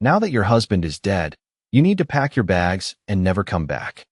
Now that your husband is dead, you need to pack your bags and never come back."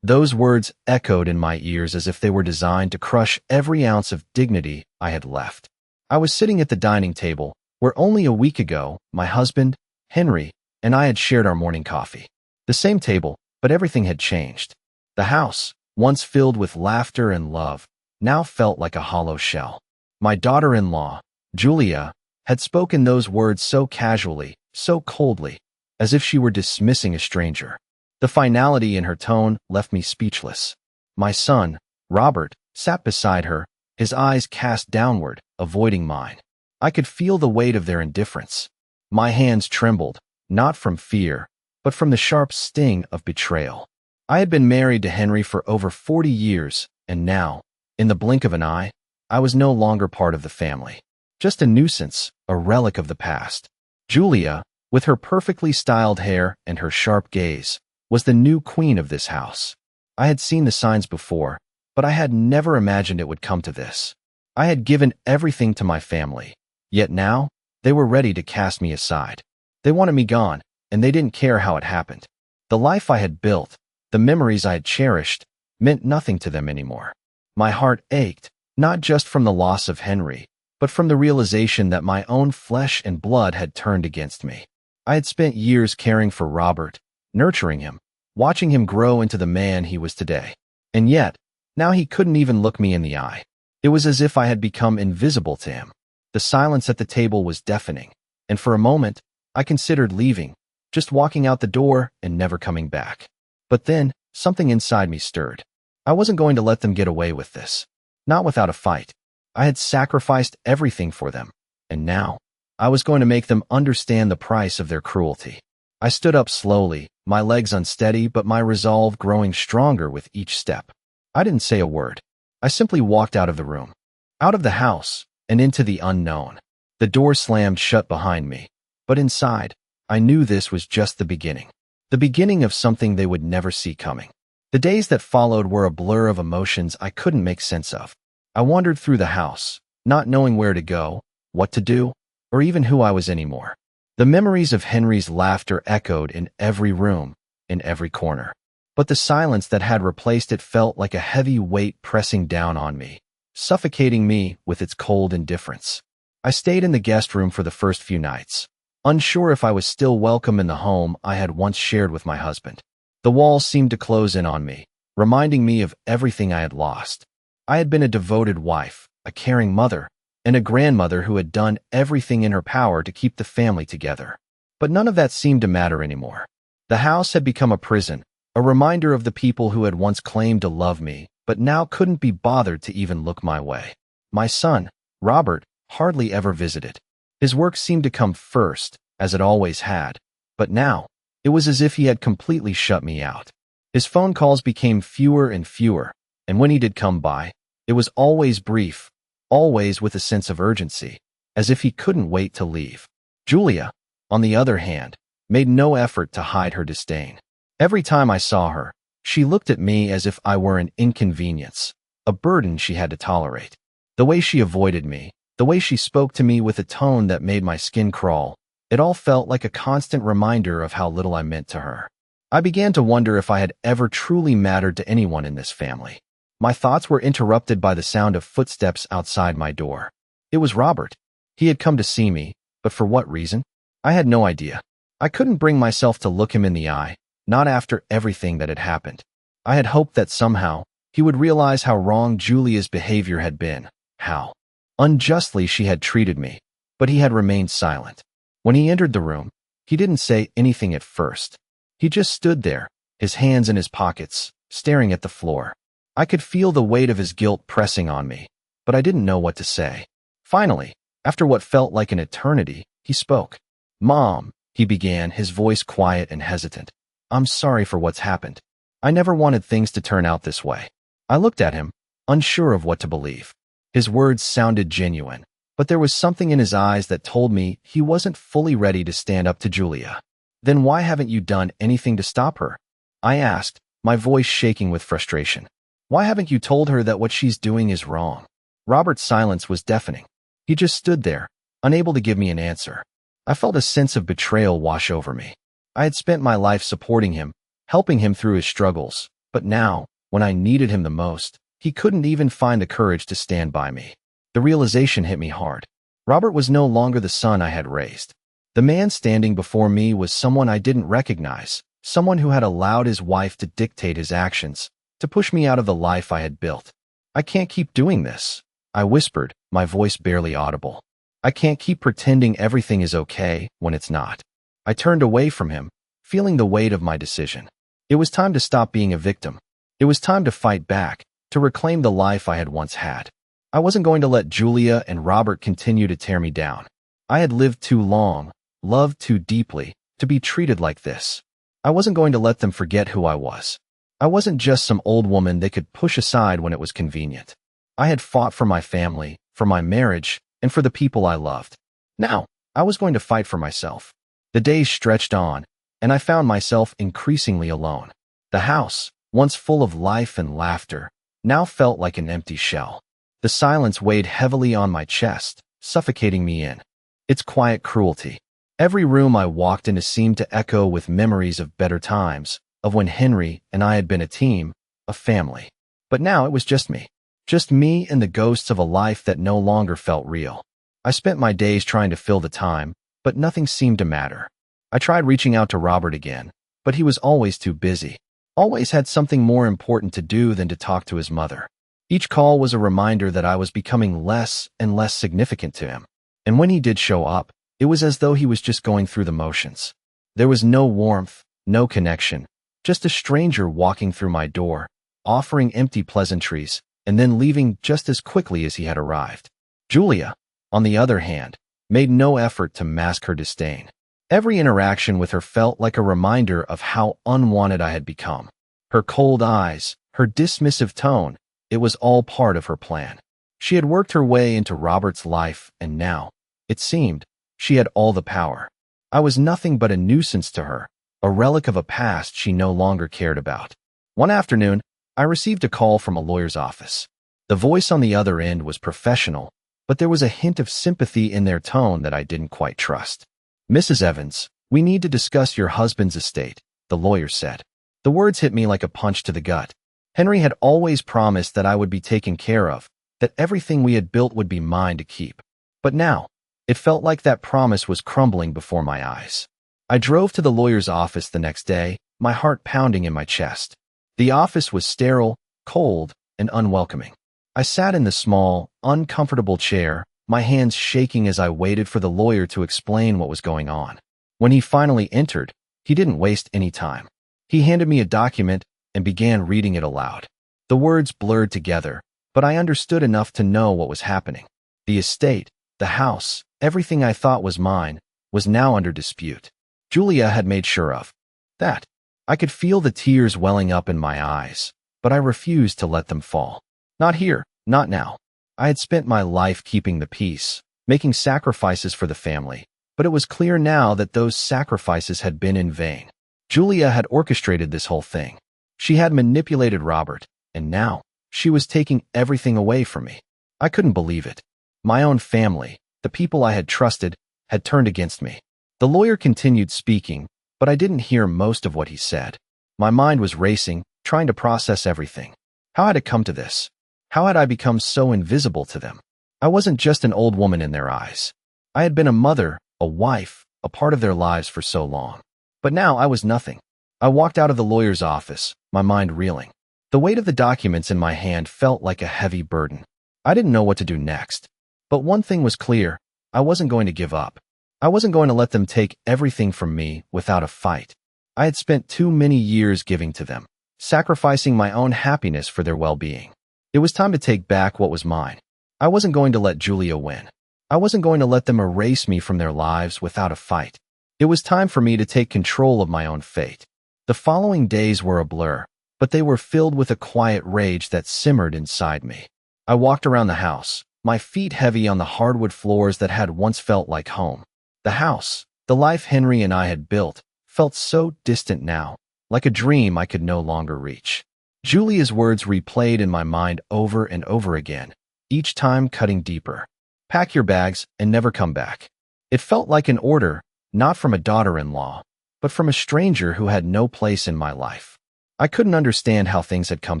Those words echoed in my ears as if they were designed to crush every ounce of dignity I had left. I was sitting at the dining table, where only a week ago, my husband, Henry, and I had shared our morning coffee. The same table, but everything had changed. The house, once filled with laughter and love, now felt like a hollow shell. My daughter-in-law, Julia, had spoken those words so casually, so coldly, as if she were dismissing a stranger. The finality in her tone left me speechless. My son, Robert, sat beside her, his eyes cast downward, avoiding mine. I could feel the weight of their indifference. My hands trembled, not from fear, but from the sharp sting of betrayal. I had been married to Henry for over 40 years, and now, in the blink of an eye, I was no longer part of the family. Just a nuisance, a relic of the past. Julia, with her perfectly styled hair and her sharp gaze, was the new queen of this house. I had seen the signs before, but I had never imagined it would come to this. I had given everything to my family, yet now, they were ready to cast me aside. They wanted me gone, and they didn't care how it happened. The life I had built, the memories I had cherished, meant nothing to them anymore. My heart ached, not just from the loss of Henry, but from the realization that my own flesh and blood had turned against me. I had spent years caring for Robert, nurturing him, watching him grow into the man he was today. And yet, now he couldn't even look me in the eye. It was as if I had become invisible to him. The silence at the table was deafening, and for a moment, I considered leaving, just walking out the door and never coming back. But then, something inside me stirred. I wasn't going to let them get away with this. Not without a fight. I had sacrificed everything for them, and now, I was going to make them understand the price of their cruelty. I stood up slowly, my legs unsteady but my resolve growing stronger with each step. I didn't say a word. I simply walked out of the room, out of the house, and into the unknown. The door slammed shut behind me, but inside, I knew this was just the beginning of something they would never see coming. The days that followed were a blur of emotions I couldn't make sense of. I wandered through the house, not knowing where to go, what to do, or even who I was anymore. The memories of Henry's laughter echoed in every room, in every corner. But the silence that had replaced it felt like a heavy weight pressing down on me, suffocating me with its cold indifference. I stayed in the guest room for the first few nights, unsure if I was still welcome in the home I had once shared with my husband. The walls seemed to close in on me, reminding me of everything I had lost. I had been a devoted wife, a caring mother, and a grandmother who had done everything in her power to keep the family together. But none of that seemed to matter anymore. The house had become a prison, a reminder of the people who had once claimed to love me, but now couldn't be bothered to even look my way. My son, Robert, hardly ever visited. His work seemed to come first, as it always had, but now, it was as if he had completely shut me out. His phone calls became fewer and fewer, and when he did come by, it was always brief, always with a sense of urgency, as if he couldn't wait to leave. Julia, on the other hand, made no effort to hide her disdain. Every time I saw her, she looked at me as if I were an inconvenience, a burden she had to tolerate. The way she avoided me, the way she spoke to me with a tone that made my skin crawl, it all felt like a constant reminder of how little I meant to her. I began to wonder if I had ever truly mattered to anyone in this family. My thoughts were interrupted by the sound of footsteps outside my door. It was Robert. He had come to see me, but for what reason? I had no idea. I couldn't bring myself to look him in the eye, not after everything that had happened. I had hoped that somehow, he would realize how wrong Julia's behavior had been, how unjustly she had treated me, but he had remained silent. When he entered the room, he didn't say anything at first. He just stood there, his hands in his pockets, staring at the floor. I could feel the weight of his guilt pressing on me, but I didn't know what to say. Finally, after what felt like an eternity, he spoke. "Mom," he began, his voice quiet and hesitant. "I'm sorry for what's happened. I never wanted things to turn out this way." I looked at him, unsure of what to believe. His words sounded genuine, but there was something in his eyes that told me he wasn't fully ready to stand up to Julia. "Then why haven't you done anything to stop her?" I asked, my voice shaking with frustration. "Why haven't you told her that what she's doing is wrong?" Robert's silence was deafening. He just stood there, unable to give me an answer. I felt a sense of betrayal wash over me. I had spent my life supporting him, helping him through his struggles, but now, when I needed him the most, he couldn't even find the courage to stand by me. The realization hit me hard. Robert was no longer the son I had raised. The man standing before me was someone I didn't recognize, someone who had allowed his wife to dictate his actions, to push me out of the life I had built. I can't keep doing this, I whispered, my voice barely audible. I can't keep pretending everything is okay when it's not. I turned away from him, feeling the weight of my decision. It was time to stop being a victim. It was time to fight back, to reclaim the life I had once had. I wasn't going to let Julia and Robert continue to tear me down. I had lived too long, loved too deeply, to be treated like this. I wasn't going to let them forget who I was. I wasn't just some old woman they could push aside when it was convenient. I had fought for my family, for my marriage, and for the people I loved. Now, I was going to fight for myself. The days stretched on, and I found myself increasingly alone. The house, once full of life and laughter, now felt like an empty shell. The silence weighed heavily on my chest, suffocating me in its quiet cruelty. Every room I walked into seemed to echo with memories of better times, of when Henry and I had been a team, a family. But now it was just me and the ghosts of a life that no longer felt real. I spent my days trying to fill the time, but nothing seemed to matter. I tried reaching out to Robert again, but he was always too busy, always had something more important to do than to talk to his mother. Each call was a reminder that I was becoming less and less significant to him. And when he did show up, it was as though he was just going through the motions. There was no warmth, no connection, just a stranger walking through my door, offering empty pleasantries, and then leaving just as quickly as he had arrived. Julia, on the other hand, made no effort to mask her disdain. Every interaction with her felt like a reminder of how unwanted I had become. Her cold eyes, her dismissive tone, it was all part of her plan. She had worked her way into Robert's life, and now, it seemed, she had all the power. I was nothing but a nuisance to her, a relic of a past she no longer cared about. One afternoon, I received a call from a lawyer's office. The voice on the other end was professional, but there was a hint of sympathy in their tone that I didn't quite trust. "Mrs. Evans, we need to discuss your husband's estate," the lawyer said. The words hit me like a punch to the gut. Henry had always promised that I would be taken care of, that everything we had built would be mine to keep. But now, it felt like that promise was crumbling before my eyes. I drove to the lawyer's office the next day, my heart pounding in my chest. The office was sterile, cold, and unwelcoming. I sat in the small, uncomfortable chair, my hands shaking as I waited for the lawyer to explain what was going on. When he finally entered, he didn't waste any time. He handed me a document and began reading it aloud. The words blurred together, but I understood enough to know what was happening. The estate, the house, everything I thought was mine, was now under dispute. Julia had made sure of that. I could feel the tears welling up in my eyes, but I refused to let them fall. Not here, not now. I had spent my life keeping the peace, making sacrifices for the family, but it was clear now that those sacrifices had been in vain. Julia had orchestrated this whole thing. She had manipulated Robert, and now she was taking everything away from me. I couldn't believe it. My own family, the people I had trusted, had turned against me. The lawyer continued speaking, but I didn't hear most of what he said. My mind was racing, trying to process everything. How had it come to this? How had I become so invisible to them? I wasn't just an old woman in their eyes. I had been a mother, a wife, a part of their lives for so long. But now I was nothing. I walked out of the lawyer's office, my mind reeling. The weight of the documents in my hand felt like a heavy burden. I didn't know what to do next. But one thing was clear, I wasn't going to give up. I wasn't going to let them take everything from me without a fight. I had spent too many years giving to them, sacrificing my own happiness for their well-being. It was time to take back what was mine. I wasn't going to let Julia win. I wasn't going to let them erase me from their lives without a fight. It was time for me to take control of my own fate. The following days were a blur, but they were filled with a quiet rage that simmered inside me. I walked around the house, my feet heavy on the hardwood floors that had once felt like home. The house, the life Henry and I had built, felt so distant now, like a dream I could no longer reach. Julia's words replayed in my mind over and over again, each time cutting deeper. "Pack your bags and never come back." It felt like an order, not from a daughter-in-law, but from a stranger who had no place in my life. I couldn't understand how things had come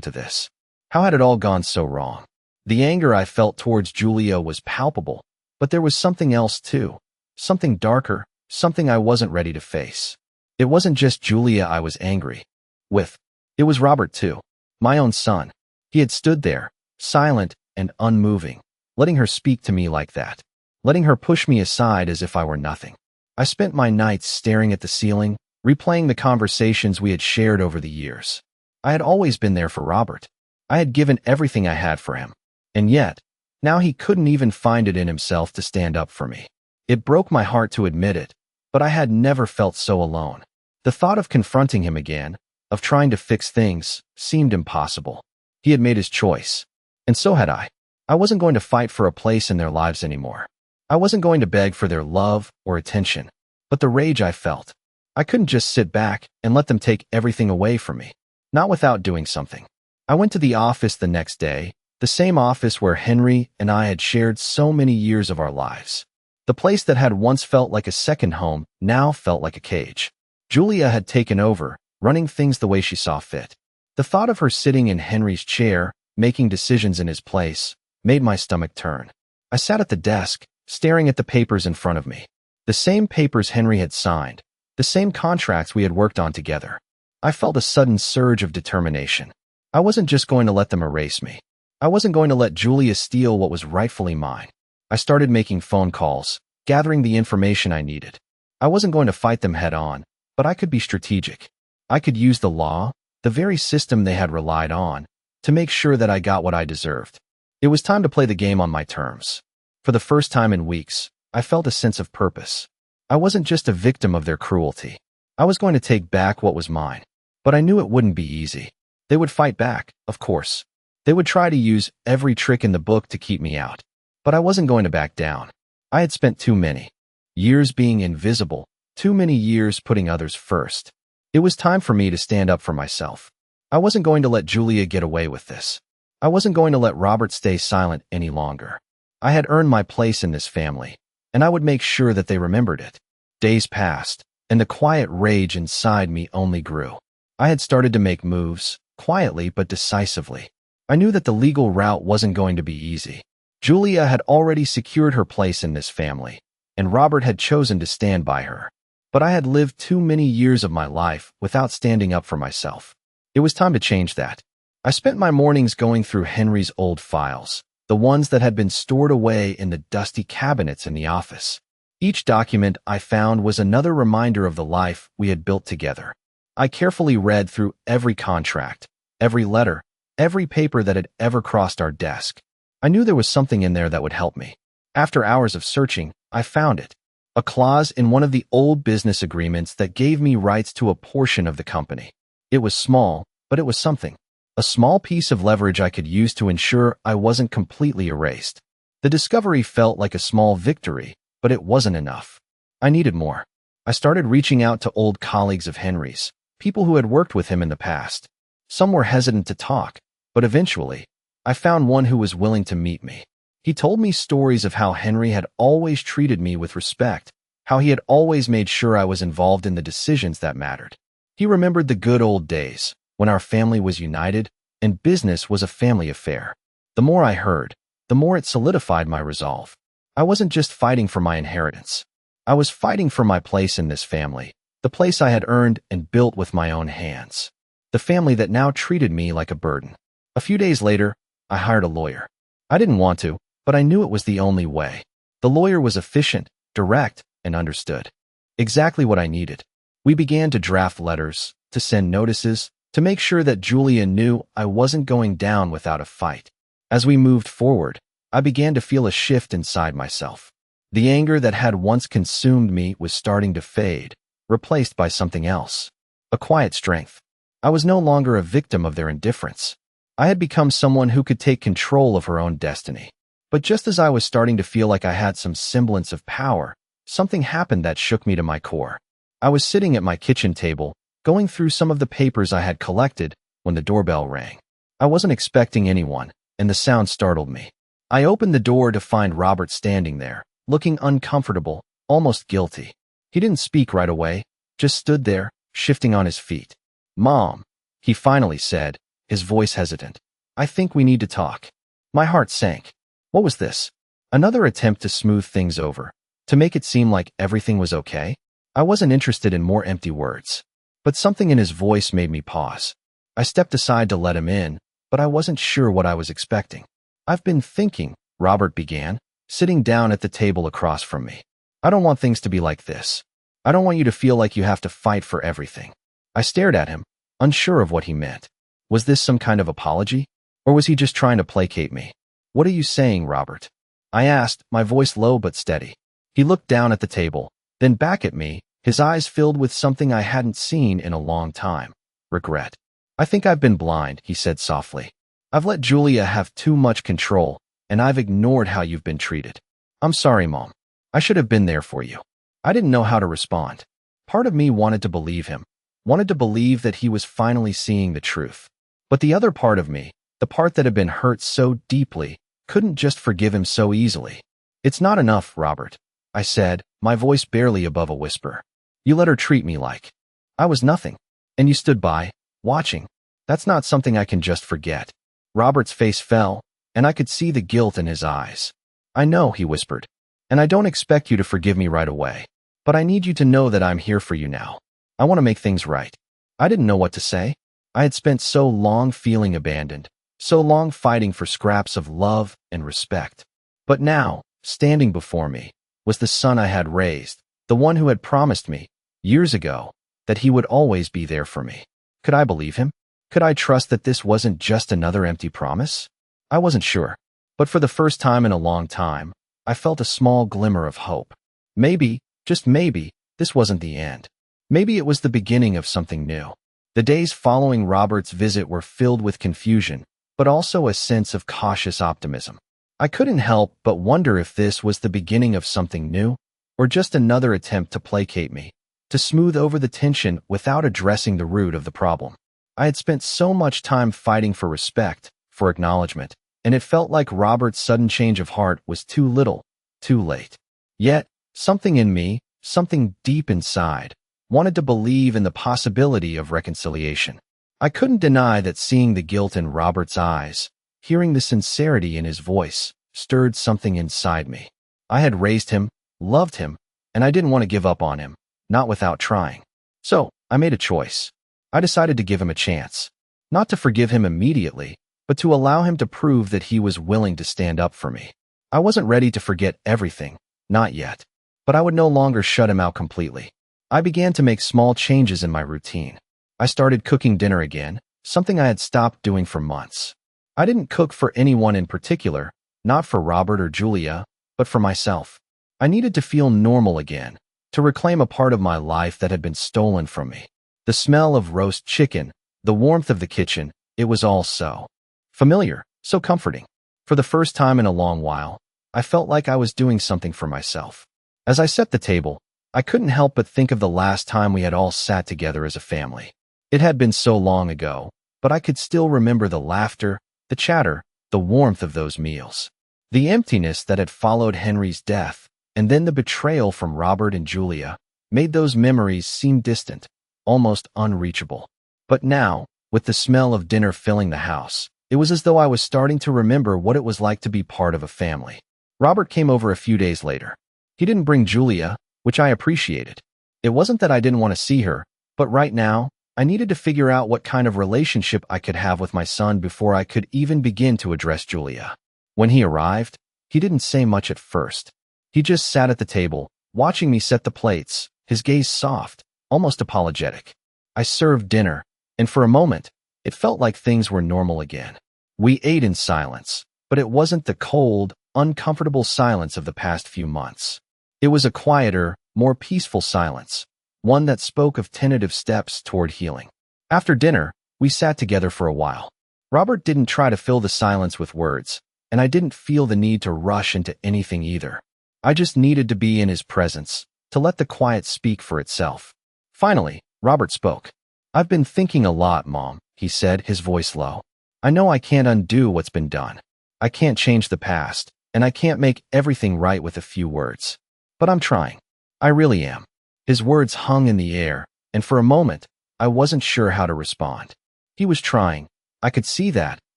to this. How had it all gone so wrong? The anger I felt towards Julia was palpable, but there was something else too. Something darker, something I wasn't ready to face. It wasn't just Julia I was angry with. It was Robert too. My own son. He had stood there, silent and unmoving, letting her speak to me like that, letting her push me aside as if I were nothing. I spent my nights staring at the ceiling, replaying the conversations we had shared over the years. I had always been there for Robert. I had given everything I had for him. And yet, now he couldn't even find it in himself to stand up for me. It broke my heart to admit it, but I had never felt so alone. The thought of confronting him again, of trying to fix things, seemed impossible. He had made his choice. And so had I. I wasn't going to fight for a place in their lives anymore. I wasn't going to beg for their love or attention. But the rage I felt, I couldn't just sit back and let them take everything away from me. Not without doing something. I went to the office the next day, the same office where Henry and I had shared so many years of our lives. The place that had once felt like a second home now felt like a cage. Julia had taken over, running things the way she saw fit. The thought of her sitting in Henry's chair, making decisions in his place, made my stomach turn. I sat at the desk, staring at the papers in front of me. The same papers Henry had signed, the same contracts we had worked on together. I felt a sudden surge of determination. I wasn't just going to let them erase me. I wasn't going to let Julia steal what was rightfully mine. I started making phone calls, gathering the information I needed. I wasn't going to fight them head on, but I could be strategic. I could use the law, the very system they had relied on, to make sure that I got what I deserved. It was time to play the game on my terms. For the first time in weeks, I felt a sense of purpose. I wasn't just a victim of their cruelty. I was going to take back what was mine. But I knew it wouldn't be easy. They would fight back, of course. They would try to use every trick in the book to keep me out. But I wasn't going to back down. I had spent too many years being invisible, too many years putting others first. It was time for me to stand up for myself. I wasn't going to let Julia get away with this. I wasn't going to let Robert stay silent any longer. I had earned my place in this family, and I would make sure that they remembered it. Days passed, and the quiet rage inside me only grew. I had started to make moves, quietly but decisively. I knew that the legal route wasn't going to be easy. Julia had already secured her place in this family, and Robert had chosen to stand by her. But I had lived too many years of my life without standing up for myself. It was time to change that. I spent my mornings going through Henry's old files, the ones that had been stored away in the dusty cabinets in the office. Each document I found was another reminder of the life we had built together. I carefully read through every contract, every letter, every paper that had ever crossed our desk. I knew there was something in there that would help me. After hours of searching, I found it. A clause in one of the old business agreements that gave me rights to a portion of the company. It was small, but it was something. A small piece of leverage I could use to ensure I wasn't completely erased. The discovery felt like a small victory, but it wasn't enough. I needed more. I started reaching out to old colleagues of Henry's, people who had worked with him in the past. Some were hesitant to talk, but eventually, I found one who was willing to meet me. He told me stories of how Henry had always treated me with respect, how he had always made sure I was involved in the decisions that mattered. He remembered the good old days, when our family was united, and business was a family affair. The more I heard, the more it solidified my resolve. I wasn't just fighting for my inheritance. I was fighting for my place in this family, the place I had earned and built with my own hands. The family that now treated me like a burden. A few days later, I hired a lawyer. I didn't want to, but I knew it was the only way. The lawyer was efficient, direct, and understood. Exactly what I needed. We began to draft letters, to send notices, to make sure that Julia knew I wasn't going down without a fight. As we moved forward, I began to feel a shift inside myself. The anger that had once consumed me was starting to fade, replaced by something else. A quiet strength. I was no longer a victim of their indifference. I had become someone who could take control of her own destiny. But just as I was starting to feel like I had some semblance of power, something happened that shook me to my core. I was sitting at my kitchen table, going through some of the papers I had collected, when the doorbell rang. I wasn't expecting anyone, and the sound startled me. I opened the door to find Robert standing there, looking uncomfortable, almost guilty. He didn't speak right away, just stood there, shifting on his feet. "Mom," he finally said, his voice hesitant. "I think we need to talk." My heart sank. What was this? Another attempt to smooth things over, to make it seem like everything was okay? I wasn't interested in more empty words. But something in his voice made me pause. I stepped aside to let him in, but I wasn't sure what I was expecting. "I've been thinking," Robert began, sitting down at the table across from me. "I don't want things to be like this. I don't want you to feel like you have to fight for everything." I stared at him, unsure of what he meant. Was this some kind of apology? Or was he just trying to placate me? "What are you saying, Robert?" I asked, my voice low but steady. He looked down at the table, then back at me, his eyes filled with something I hadn't seen in a long time. Regret. "I think I've been blind," he said softly. "I've let Julia have too much control, and I've ignored how you've been treated. I'm sorry, Mom. I should have been there for you." I didn't know how to respond. Part of me wanted to believe him, wanted to believe that he was finally seeing the truth. But the other part of me, the part that had been hurt so deeply, couldn't just forgive him so easily. "It's not enough, Robert," I said, my voice barely above a whisper. "You let her treat me like I was nothing, and you stood by, watching. That's not something I can just forget." Robert's face fell, and I could see the guilt in his eyes. "I know," he whispered, "and I don't expect you to forgive me right away. But I need you to know that I'm here for you now. I want to make things right." I didn't know what to say. I had spent so long feeling abandoned, so long fighting for scraps of love and respect. But now, standing before me, was the son I had raised, the one who had promised me, years ago, that he would always be there for me. Could I believe him? Could I trust that this wasn't just another empty promise? I wasn't sure. But for the first time in a long time, I felt a small glimmer of hope. Maybe, just maybe, this wasn't the end. Maybe it was the beginning of something new. The days following Robert's visit were filled with confusion, but also a sense of cautious optimism. I couldn't help but wonder if this was the beginning of something new, or just another attempt to placate me, to smooth over the tension without addressing the root of the problem. I had spent so much time fighting for respect, for acknowledgement, and it felt like Robert's sudden change of heart was too little, too late. Yet, something in me, something deep inside, wanted to believe in the possibility of reconciliation. I couldn't deny that seeing the guilt in Robert's eyes, hearing the sincerity in his voice, stirred something inside me. I had raised him, loved him, and I didn't want to give up on him, not without trying. So, I made a choice. I decided to give him a chance. Not to forgive him immediately, but to allow him to prove that he was willing to stand up for me. I wasn't ready to forget everything, not yet. But I would no longer shut him out completely. I began to make small changes in my routine. I started cooking dinner again, something I had stopped doing for months. I didn't cook for anyone in particular, not for Robert or Julia, but for myself. I needed to feel normal again, to reclaim a part of my life that had been stolen from me. The smell of roast chicken, the warmth of the kitchen, it was all so familiar, so comforting. For the first time in a long while, I felt like I was doing something for myself. As I set the table, I couldn't help but think of the last time we had all sat together as a family. It had been so long ago, but I could still remember the laughter, the chatter, the warmth of those meals. The emptiness that had followed Henry's death, and then the betrayal from Robert and Julia, made those memories seem distant, almost unreachable. But now, with the smell of dinner filling the house, it was as though I was starting to remember what it was like to be part of a family. Robert came over a few days later. He didn't bring Julia, which I appreciated. It wasn't that I didn't want to see her, but right now, I needed to figure out what kind of relationship I could have with my son before I could even begin to address Julia. When he arrived, he didn't say much at first. He just sat at the table, watching me set the plates, his gaze soft, almost apologetic. I served dinner, and for a moment, it felt like things were normal again. We ate in silence, but it wasn't the cold, uncomfortable silence of the past few months. It was a quieter, more peaceful silence, one that spoke of tentative steps toward healing. After dinner, we sat together for a while. Robert didn't try to fill the silence with words, and I didn't feel the need to rush into anything either. I just needed to be in his presence, to let the quiet speak for itself. Finally, Robert spoke. "I've been thinking a lot, Mom," he said, his voice low. "I know I can't undo what's been done. I can't change the past, and I can't make everything right with a few words. But I'm trying. I really am. His words hung in the air, and for a moment, I wasn't sure how to respond. He was trying. I could see that,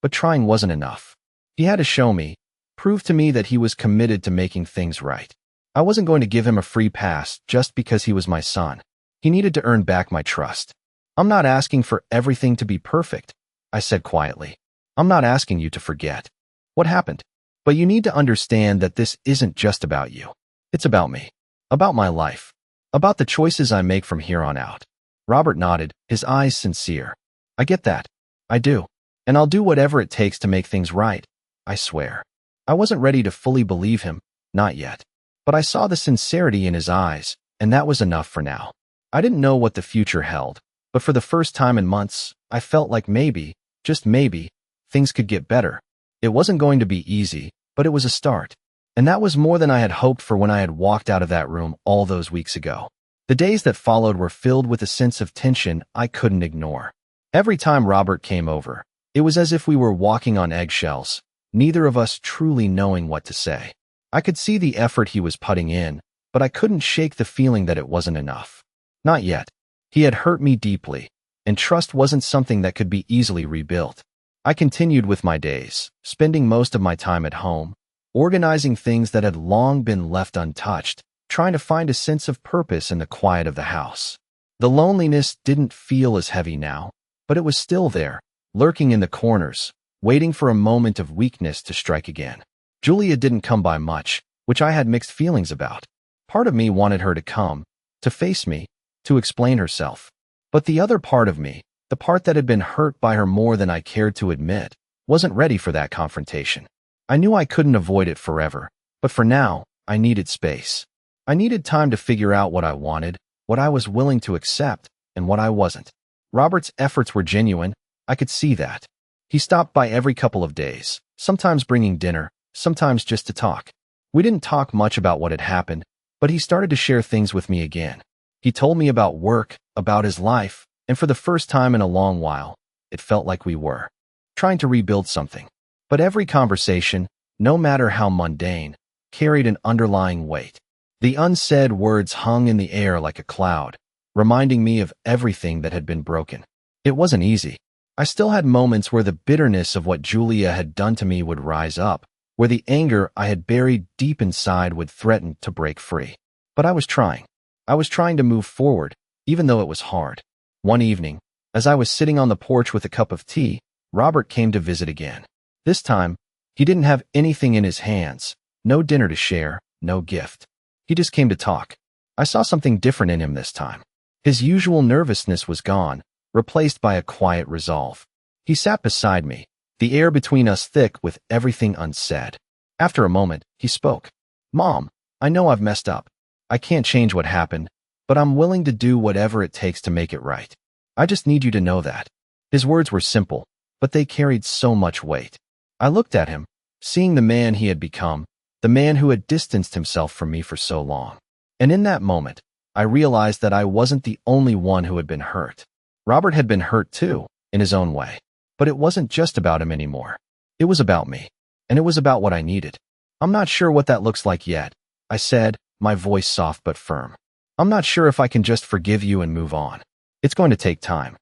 but trying wasn't enough. He had to show me, prove to me that he was committed to making things right. I wasn't going to give him a free pass just because he was my son. He needed to earn back my trust. I'm not asking for everything to be perfect, I said quietly. I'm not asking you to forget what happened. But you need to understand that this isn't just about you. It's about me. About my life. About the choices I make from here on out. Robert nodded, his eyes sincere. I get that. I do. And I'll do whatever it takes to make things right. I swear. I wasn't ready to fully believe him, not yet. But I saw the sincerity in his eyes, and that was enough for now. I didn't know what the future held, but for the first time in months, I felt like maybe, just maybe, things could get better. It wasn't going to be easy, but it was a start. And that was more than I had hoped for when I had walked out of that room all those weeks ago. The days that followed were filled with a sense of tension I couldn't ignore. Every time Robert came over, it was as if we were walking on eggshells, neither of us truly knowing what to say. I could see the effort he was putting in, but I couldn't shake the feeling that it wasn't enough. Not yet. He had hurt me deeply, and trust wasn't something that could be easily rebuilt. I continued with my days, spending most of my time at home, organizing things that had long been left untouched, trying to find a sense of purpose in the quiet of the house. The loneliness didn't feel as heavy now, but it was still there, lurking in the corners, waiting for a moment of weakness to strike again. Julia didn't come by much, which I had mixed feelings about. Part of me wanted her to come, to face me, to explain herself. But the other part of me, the part that had been hurt by her more than I cared to admit, wasn't ready for that confrontation. I knew I couldn't avoid it forever, but for now, I needed space. I needed time to figure out what I wanted, what I was willing to accept, and what I wasn't. Robert's efforts were genuine, I could see that. He stopped by every couple of days, sometimes bringing dinner, sometimes just to talk. We didn't talk much about what had happened, but he started to share things with me again. He told me about work, about his life, and for the first time in a long while, it felt like we were trying to rebuild something. But every conversation, no matter how mundane, carried an underlying weight. The unsaid words hung in the air like a cloud, reminding me of everything that had been broken. It wasn't easy. I still had moments where the bitterness of what Julia had done to me would rise up, where the anger I had buried deep inside would threaten to break free. But I was trying. I was trying to move forward, even though it was hard. One evening, as I was sitting on the porch with a cup of tea, Robert came to visit again. This time, he didn't have anything in his hands, no dinner to share, no gift. He just came to talk. I saw something different in him this time. His usual nervousness was gone, replaced by a quiet resolve. He sat beside me, the air between us thick with everything unsaid. After a moment, he spoke. "Mom, I know I've messed up. I can't change what happened, but I'm willing to do whatever it takes to make it right. I just need you to know that." His words were simple, but they carried so much weight. I looked at him, seeing the man he had become, the man who had distanced himself from me for so long. And in that moment, I realized that I wasn't the only one who had been hurt. Robert had been hurt too, in his own way. But it wasn't just about him anymore. It was about me, and it was about what I needed. "I'm not sure what that looks like yet," I said, my voice soft but firm. "I'm not sure if I can just forgive you and move on. It's going to take time."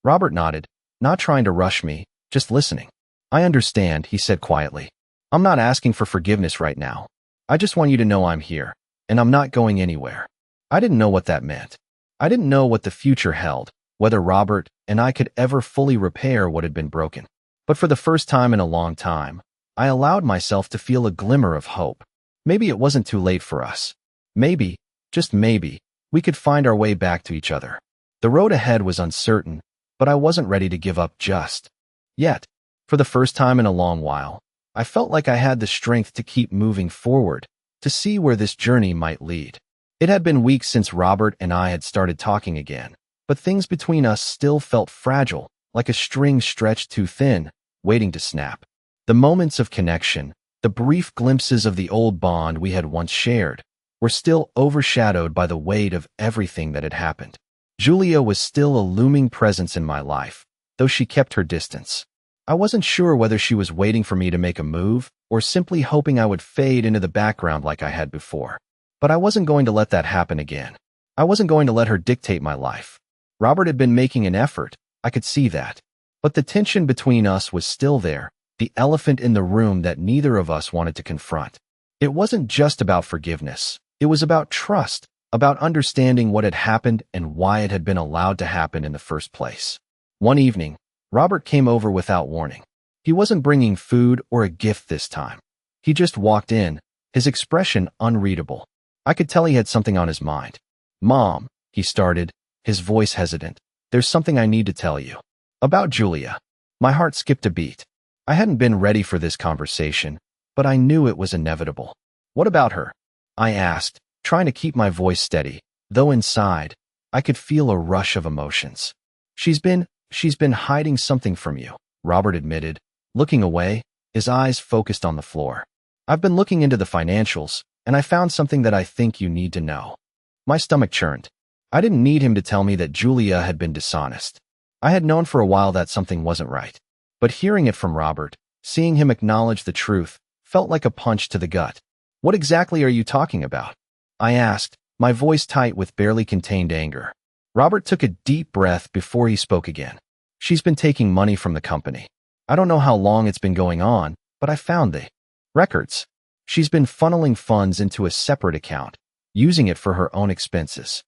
Robert nodded, not trying to rush me, just listening. "I understand," he said quietly. "I'm not asking for forgiveness right now. I just want you to know I'm here, and I'm not going anywhere." I didn't know what that meant. I didn't know what the future held, whether Robert and I could ever fully repair what had been broken. But for the first time in a long time, I allowed myself to feel a glimmer of hope. Maybe it wasn't too late for us. Maybe, just maybe, we could find our way back to each other. The road ahead was uncertain, but I wasn't ready to give up just yet. For the first time in a long while, I felt like I had the strength to keep moving forward, to see where this journey might lead. It had been weeks since Robert and I had started talking again, but things between us still felt fragile, like a string stretched too thin, waiting to snap. The moments of connection, the brief glimpses of the old bond we had once shared, were still overshadowed by the weight of everything that had happened. Julia was still a looming presence in my life, though she kept her distance. I wasn't sure whether she was waiting for me to make a move or simply hoping I would fade into the background like I had before. But I wasn't going to let that happen again. I wasn't going to let her dictate my life. Robert had been making an effort, I could see that. But the tension between us was still there, the elephant in the room that neither of us wanted to confront. It wasn't just about forgiveness. It was about trust, about understanding what had happened and why it had been allowed to happen in the first place. One evening, Robert came over without warning. He wasn't bringing food or a gift this time. He just walked in, his expression unreadable. I could tell he had something on his mind. "Mom," he started, his voice hesitant, "there's something I need to tell you. About Julia." My heart skipped a beat. I hadn't been ready for this conversation, but I knew it was inevitable. "What about her?" I asked, trying to keep my voice steady, though inside, I could feel a rush of emotions. She's been hiding something from you," Robert admitted, looking away, his eyes focused on the floor. "I've been looking into the financials, and I found something that I think you need to know." My stomach churned. I didn't need him to tell me that Julia had been dishonest. I had known for a while that something wasn't right. But hearing it from Robert, seeing him acknowledge the truth, felt like a punch to the gut. "What exactly are you talking about?" I asked, my voice tight with barely contained anger. Robert took a deep breath before he spoke again. "She's been taking money from the company. I don't know how long it's been going on, but I found the records. She's been funneling funds into a separate account, using it for her own expenses."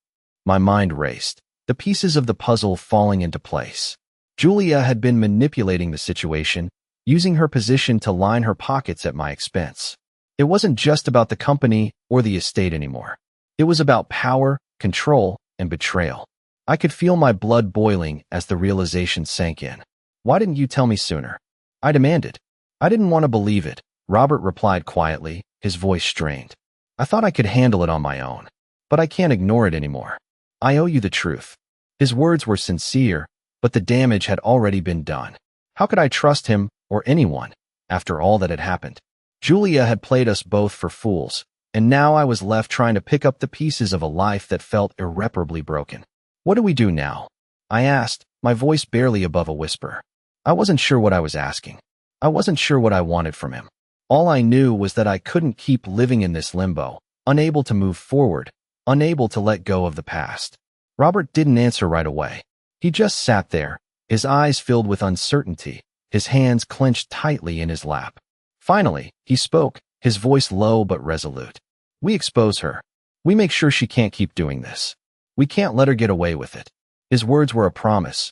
My mind raced, the pieces of the puzzle falling into place. Julia had been manipulating the situation, using her position to line her pockets at my expense. It wasn't just about the company or the estate anymore. It was about power, control, and betrayal. I could feel my blood boiling as the realization sank in. "Why didn't you tell me sooner?" I demanded. "I didn't want to believe it," Robert replied quietly, his voice strained. "I thought I could handle it on my own. But I can't ignore it anymore. I owe you the truth." His words were sincere, but the damage had already been done. How could I trust him or anyone after all that had happened? Julia had played us both for fools, and now I was left trying to pick up the pieces of a life that felt irreparably broken. "What do we do now?" I asked, my voice barely above a whisper. I wasn't sure what I was asking. I wasn't sure what I wanted from him. All I knew was that I couldn't keep living in this limbo, unable to move forward, unable to let go of the past. Robert didn't answer right away. He just sat there, his eyes filled with uncertainty, his hands clenched tightly in his lap. Finally, he spoke, his voice low but resolute. "We expose her. We make sure she can't keep doing this. We can't let her get away with it." His words were a promise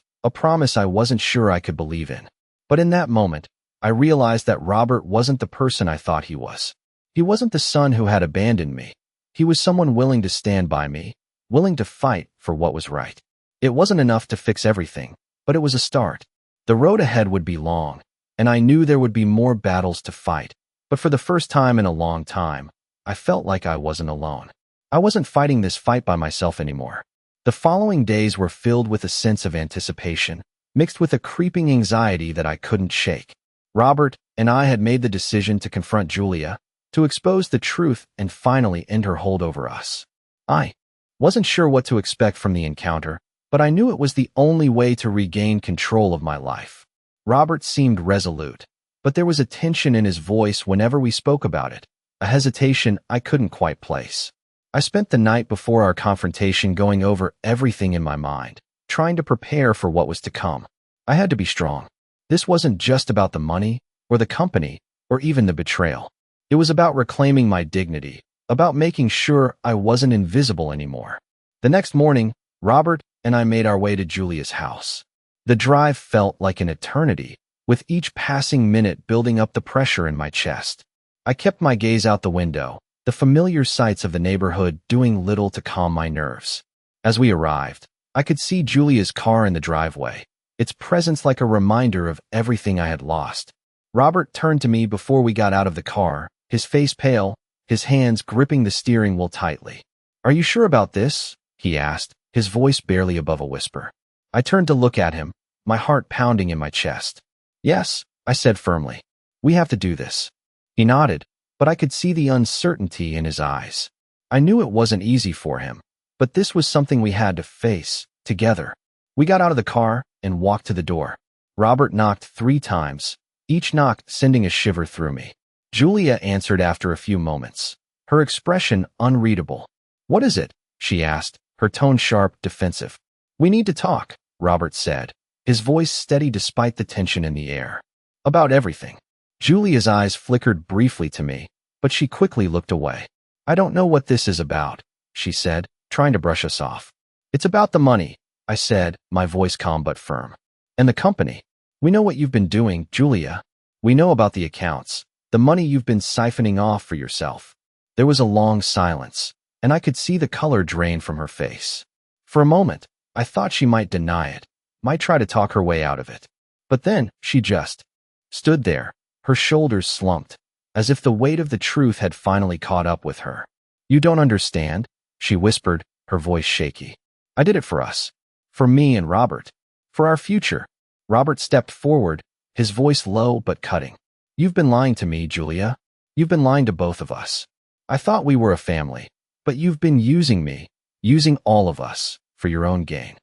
I wasn't sure I could believe in. But in that moment, I realized that Robert wasn't the person I thought he was. He wasn't the son who had abandoned me. He was someone willing to stand by me, willing to fight for what was right. It wasn't enough to fix everything, but it was a start. The road ahead would be long, and I knew there would be more battles to fight. But for the first time in a long time, I felt like I wasn't alone. I wasn't fighting this fight by myself anymore. The following days were filled with a sense of anticipation, mixed with a creeping anxiety that I couldn't shake. Robert and I had made the decision to confront Julia, to expose the truth and finally end her hold over us. I wasn't sure what to expect from the encounter, but I knew it was the only way to regain control of my life. Robert seemed resolute, but there was a tension in his voice whenever we spoke about it, a hesitation I couldn't quite place. I spent the night before our confrontation going over everything in my mind, trying to prepare for what was to come. I had to be strong. This wasn't just about the money, or the company, or even the betrayal. It was about reclaiming my dignity, about making sure I wasn't invisible anymore. The next morning, Robert and I made our way to Julia's house. The drive felt like an eternity, with each passing minute building up the pressure in my chest. I kept my gaze out the window, the familiar sights of the neighborhood doing little to calm my nerves. As we arrived, I could see Julia's car in the driveway, its presence like a reminder of everything I had lost. Robert turned to me before we got out of the car, his face pale, his hands gripping the steering wheel tightly. "Are you sure about this?" he asked, his voice barely above a whisper. I turned to look at him, my heart pounding in my chest. "Yes," I said firmly. "We have to do this." He nodded, but I could see the uncertainty in his eyes. I knew it wasn't easy for him, but this was something we had to face, together. We got out of the car and walked to the door. Robert knocked 3 times, each knock sending a shiver through me. Julia answered after a few moments. her expression unreadable. "What is it?" she asked, her tone sharp, defensive. "We need to talk," Robert said, his voice steady despite the tension in the air. "About everything." Julia's eyes flickered briefly to me, but she quickly looked away. "I don't know what this is about," she said, trying to brush us off. "It's about the money," I said, my voice calm but firm. "And the company. We know what you've been doing, Julia. We know about the accounts, the money you've been siphoning off for yourself." There was a long silence, and I could see the color drain from her face. For a moment, I thought she might deny it, might try to talk her way out of it. But then she just stood there, her shoulders slumped, as if the weight of the truth had finally caught up with her. "You don't understand," she whispered, her voice shaky. "I did it for us. For me and Robert. For our future." Robert stepped forward, his voice low but cutting. "You've been lying to me, Julia. You've been lying to both of us. I thought we were a family, but you've been using me, using all of us, for your own gain."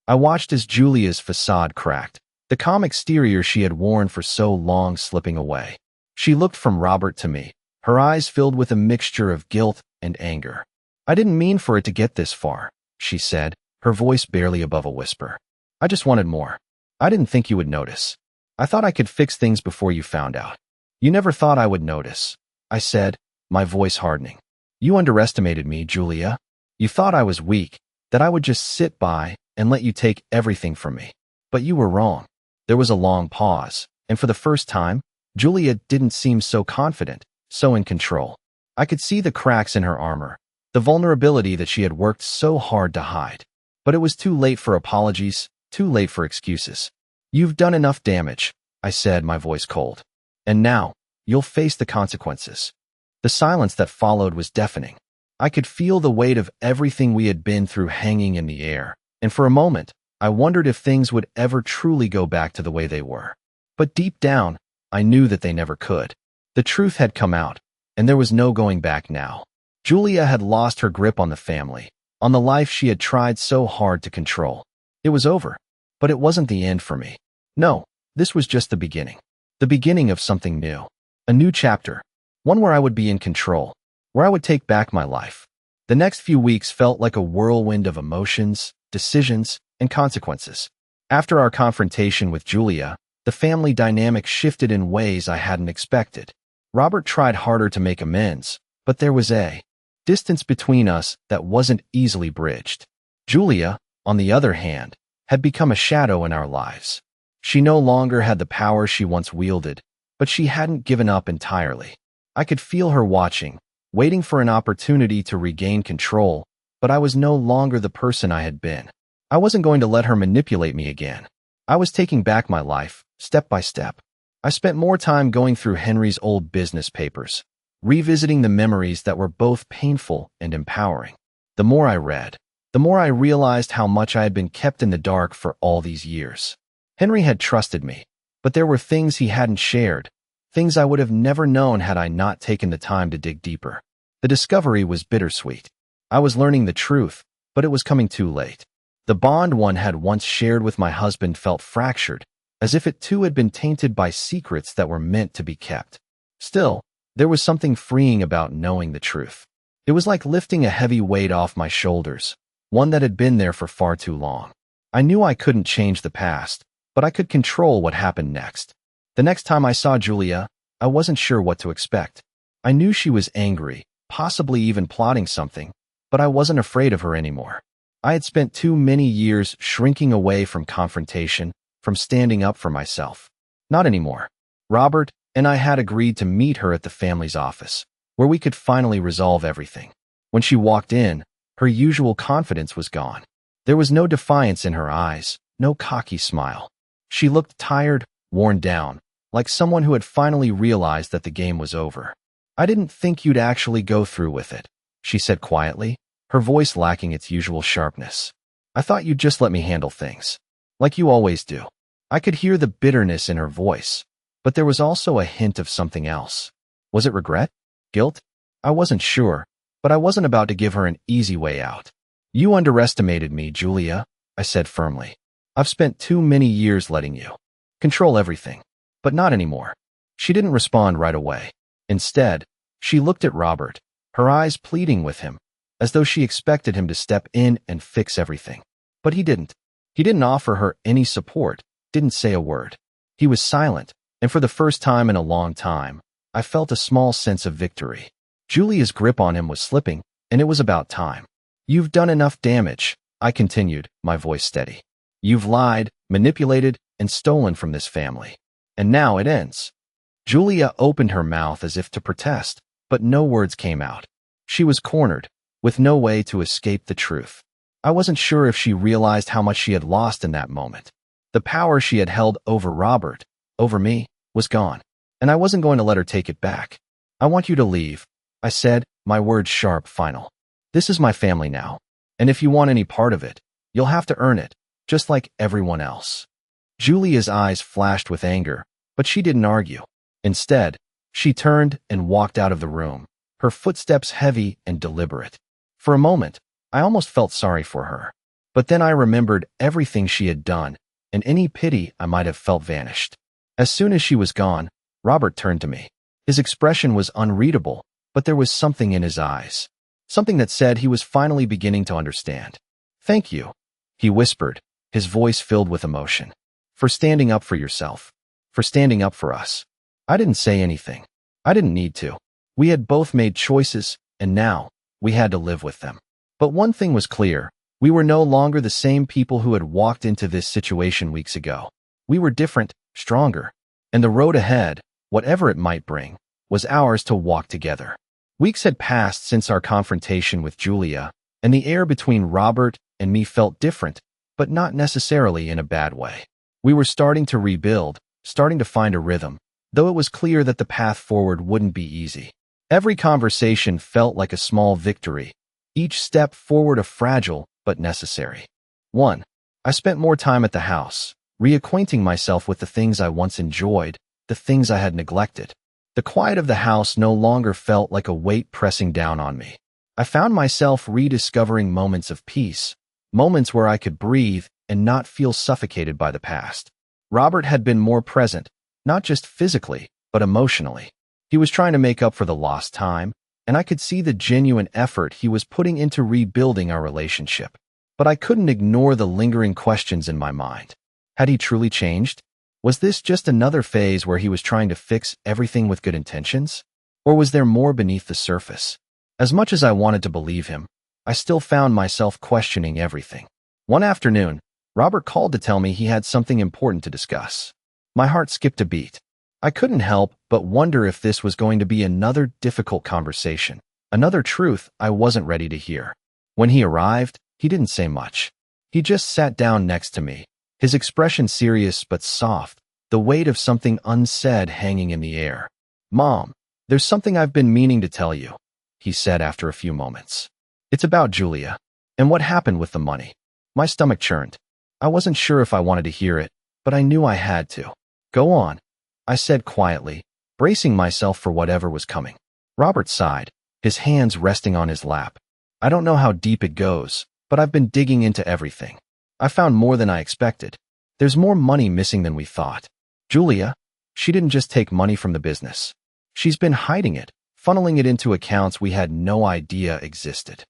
I watched as Julia's facade cracked, the calm exterior she had worn for so long slipping away. She looked from Robert to me, her eyes filled with a mixture of guilt and anger. "I didn't mean for it to get this far," she said, her voice barely above a whisper. "I just wanted more. I didn't think you would notice. I thought I could fix things before you found out." "You never thought I would notice," I said, my voice hardening. "You underestimated me, Julia. You thought I was weak, that I would just sit by and let you take everything from me. But you were wrong." There was a long pause, and for the first time, Julia didn't seem so confident, so in control. I could see the cracks in her armor, the vulnerability that she had worked so hard to hide. But it was too late for apologies, too late for excuses. "You've done enough damage," I said, my voice cold. "And now, you'll face the consequences." The silence that followed was deafening. I could feel the weight of everything we had been through hanging in the air, and for a moment, I wondered if things would ever truly go back to the way they were. But deep down, I knew that they never could. The truth had come out, and there was no going back now. Julia had lost her grip on the family, on the life she had tried so hard to control. It was over, but it wasn't the end for me. No, this was just the beginning. The beginning of something new. A new chapter. One where I would be in control, where I would take back my life. The next few weeks felt like a whirlwind of emotions, decisions, and consequences. After our confrontation with Julia, the family dynamic shifted in ways I hadn't expected. Robert tried harder to make amends, but there was a distance between us that wasn't easily bridged. Julia, on the other hand, had become a shadow in our lives. She no longer had the power she once wielded, but she hadn't given up entirely. I could feel her watching, waiting for an opportunity to regain control, but I was no longer the person I had been. I wasn't going to let her manipulate me again. I was taking back my life, step by step. I spent more time going through Henry's old business papers, revisiting the memories that were both painful and empowering. The more I read, the more I realized how much I had been kept in the dark for all these years. Henry had trusted me, but there were things he hadn't shared, things I would have never known had I not taken the time to dig deeper. The discovery was bittersweet. I was learning the truth, but it was coming too late. The bond one had once shared with my husband felt fractured, as if it too had been tainted by secrets that were meant to be kept. Still, there was something freeing about knowing the truth. It was like lifting a heavy weight off my shoulders, one that had been there for far too long. I knew I couldn't change the past, but I could control what happened next. The next time I saw Julia, I wasn't sure what to expect. I knew she was angry, possibly even plotting something, but I wasn't afraid of her anymore. I had spent too many years shrinking away from confrontation, from standing up for myself. Not anymore. Robert and I had agreed to meet her at the family's office, where we could finally resolve everything. When she walked in, her usual confidence was gone. There was no defiance in her eyes, no cocky smile. She looked tired, worn down, like someone who had finally realized that the game was over. "I didn't think you'd actually go through with it," she said quietly, her voice lacking its usual sharpness. "I thought you'd just let me handle things, like you always do." I could hear the bitterness in her voice, but there was also a hint of something else. Was it regret? Guilt? I wasn't sure, but I wasn't about to give her an easy way out. "You underestimated me, Julia," I said firmly. "I've spent too many years letting you control everything, but not anymore." She didn't respond right away. Instead, she looked at Robert, her eyes pleading with him, as though she expected him to step in and fix everything. But he didn't. He didn't offer her any support, didn't say a word. He was silent, and for the first time in a long time, I felt a small sense of victory. Julia's grip on him was slipping, and it was about time. "You've done enough damage," I continued, my voice steady. "You've lied, manipulated, and stolen from this family. And now it ends." Julia opened her mouth as if to protest, but no words came out. She was cornered, with no way to escape the truth. I wasn't sure if she realized how much she had lost in that moment. The power she had held over Robert, over me, was gone, and I wasn't going to let her take it back. "I want you to leave," I said, my words sharp, final. "This is my family now, and if you want any part of it, you'll have to earn it, just like everyone else." Julia's eyes flashed with anger, but she didn't argue. Instead, she turned and walked out of the room, her footsteps heavy and deliberate. For a moment, I almost felt sorry for her. But then I remembered everything she had done, and any pity I might have felt vanished. As soon as she was gone, Robert turned to me. His expression was unreadable, but there was something in his eyes. Something that said he was finally beginning to understand. "Thank you," he whispered, his voice filled with emotion. "For standing up for yourself. For standing up for us." I didn't say anything. I didn't need to. We had both made choices, and now, we had to live with them. But one thing was clear. We were no longer the same people who had walked into this situation weeks ago. We were different, stronger. And the road ahead, whatever it might bring, was ours to walk together. Weeks had passed since our confrontation with Julia, and the air between Robert and me felt different, but not necessarily in a bad way. We were starting to rebuild, starting to find a rhythm, though it was clear that the path forward wouldn't be easy. Every conversation felt like a small victory, each step forward a fragile but necessary one. I spent more time at the house, reacquainting myself with the things I once enjoyed, the things I had neglected. The quiet of the house no longer felt like a weight pressing down on me. I found myself rediscovering moments of peace, moments where I could breathe and not feel suffocated by the past. Robert had been more present, not just physically, but emotionally. He was trying to make up for the lost time, and I could see the genuine effort he was putting into rebuilding our relationship. But I couldn't ignore the lingering questions in my mind. Had he truly changed? Was this just another phase where he was trying to fix everything with good intentions? Or was there more beneath the surface? As much as I wanted to believe him, I still found myself questioning everything. One afternoon, Robert called to tell me he had something important to discuss. My heart skipped a beat. I couldn't help but wonder if this was going to be another difficult conversation, another truth I wasn't ready to hear. When he arrived, he didn't say much. He just sat down next to me, his expression serious but soft, the weight of something unsaid hanging in the air. "Mom, there's something I've been meaning to tell you," he said after a few moments. "It's about Julia, and what happened with the money." My stomach churned. I wasn't sure if I wanted to hear it, but I knew I had to. "Go on," I said quietly, bracing myself for whatever was coming. Robert sighed, his hands resting on his lap. "I don't know how deep it goes, but I've been digging into everything. I found more than I expected. There's more money missing than we thought. Julia, she didn't just take money from the business. She's been hiding it, funneling it into accounts we had no idea existed."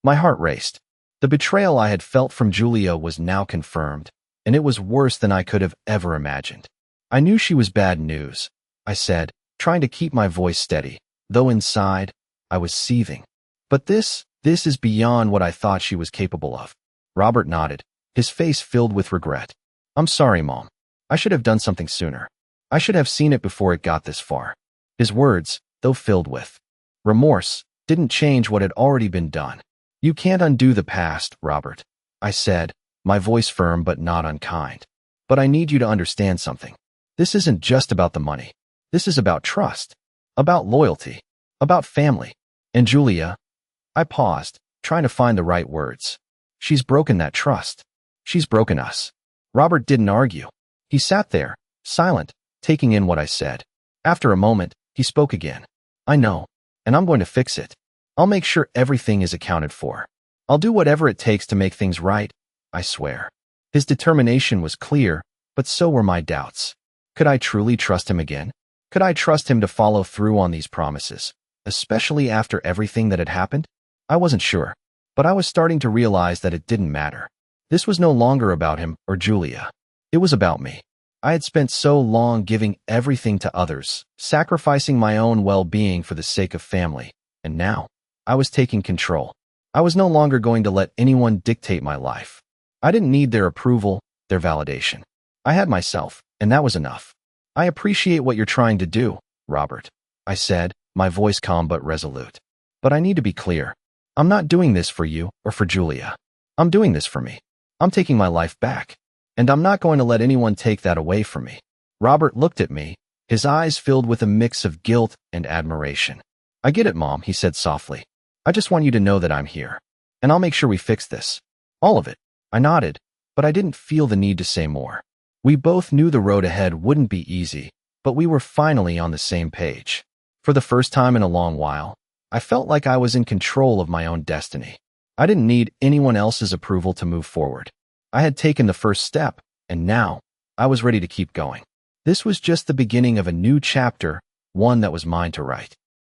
My heart raced. The betrayal I had felt from Julia was now confirmed, and it was worse than I could have ever imagined. "I knew she was bad news," I said, trying to keep my voice steady, though inside, I was seething. "But this is beyond what I thought she was capable of." Robert nodded, his face filled with regret. "I'm sorry, Mom. I should have done something sooner. I should have seen it before it got this far." His words, though filled with remorse, didn't change what had already been done. "You can't undo the past, Robert," I said, my voice firm but not unkind. "But I need you to understand something. This isn't just about the money. This is about trust, about loyalty, about family. And Julia," I paused, trying to find the right words. "She's broken that trust. She's broken us." Robert didn't argue. He sat there, silent, taking in what I said. After a moment, he spoke again. "I know, and I'm going to fix it. I'll make sure everything is accounted for. I'll do whatever it takes to make things right, I swear." His determination was clear, but so were my doubts. Could I truly trust him again? Could I trust him to follow through on these promises, especially after everything that had happened? I wasn't sure, but I was starting to realize that it didn't matter. This was no longer about him or Julia. It was about me. I had spent so long giving everything to others, sacrificing my own well-being for the sake of family, and now I was taking control. I was no longer going to let anyone dictate my life. I didn't need their approval, their validation. I had myself, and that was enough. I appreciate what you're trying to do, Robert, I said, my voice calm but resolute. But I need to be clear. I'm not doing this for you or for Julia. I'm doing this for me. I'm taking my life back, and I'm not going to let anyone take that away from me. Robert looked at me, his eyes filled with a mix of guilt and admiration. I get it, Mom, he said softly. I just want you to know that I'm here, and I'll make sure we fix this. All of it. I nodded, but I didn't feel the need to say more. We both knew the road ahead wouldn't be easy, but we were finally on the same page. For the first time in a long while, I felt like I was in control of my own destiny. I didn't need anyone else's approval to move forward. I had taken the first step, and now I was ready to keep going. This was just the beginning of a new chapter, one that was mine to write.